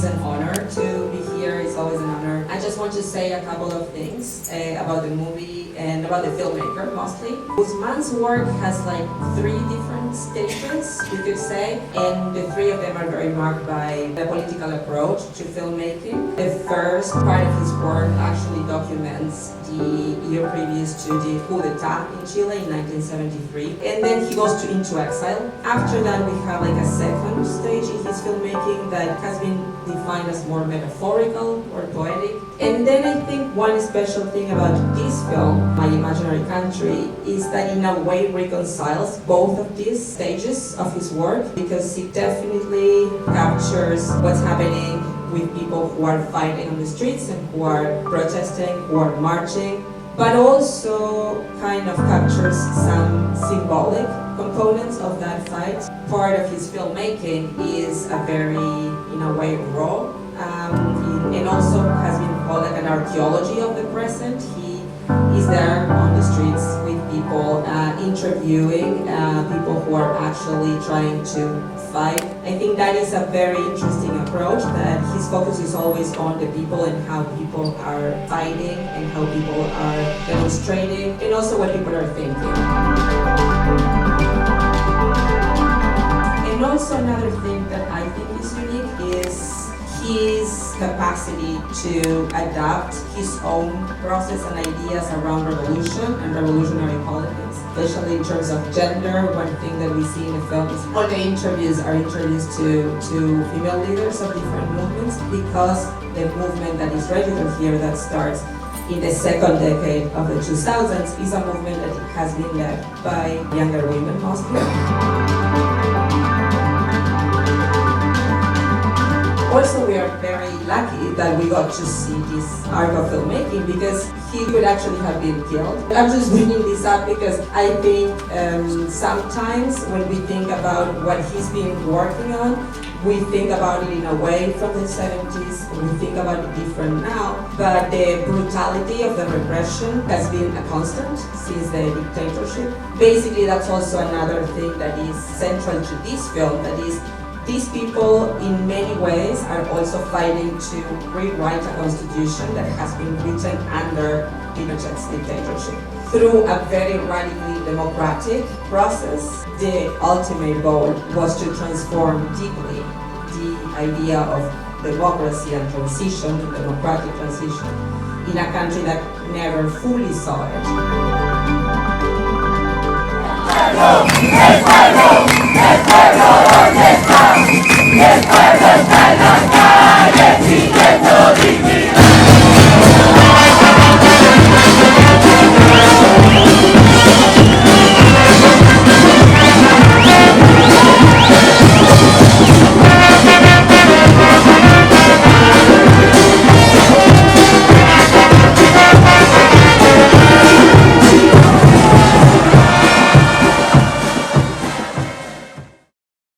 it's an honor to be here. It's always an honor. I just want to say a couple of things about the movie and about the filmmaker mostly. Guzman's work has like 3 different stages, you could say, and the 3 of them are very marked by the political approach to filmmaking. The first part of his work actually documents the year previous to the coup d'etat in Chile in 1973, and then he goes into exile. After that, we have like a second stage in his filmmaking that has been defined as more metaphorical or poetic. And then I think one special thing about this film, My Imaginary Country, is that in a way reconciles both of these stages of his work, because it definitely captures what's happening with people who are fighting on the streets and who are protesting, who are marching, but also kind of captures some symbolic components of that fight. Part of his filmmaking is a very, in a way, raw, and also has been called like an archaeology of the present. He is there on the streets with people, interviewing people who are actually trying to fight. I think that is a very interesting approach, that his focus is always on the people and how people are fighting and how people are demonstrating, and also what people are thinking. And also another thing that I think is unique is his capacity to adapt his own process and ideas around revolution and revolutionary politics, especially in terms of gender. One thing that we see in the film is all the interviews are interviews to female leaders of different movements, because the movement that is registered here that starts in the second decade of the 2000s is a movement that has been led by younger women mostly. Also, we are very lucky that we got to see this art of filmmaking, because he could actually have been killed. I'm just bringing this up because I think sometimes when we think about what he's been working on, we think about it in a way from the 70s, we think about it different now, but the brutality of the repression has been a constant since the dictatorship. Basically, that's also another thing that is central to this film, that is, these people in many ways are also fighting to rewrite a constitution that has been written under Pinochet's dictatorship. Through a very radically democratic process, the ultimate goal was to transform deeply the idea of democracy and transition, democratic transition, in a country that never fully saw it.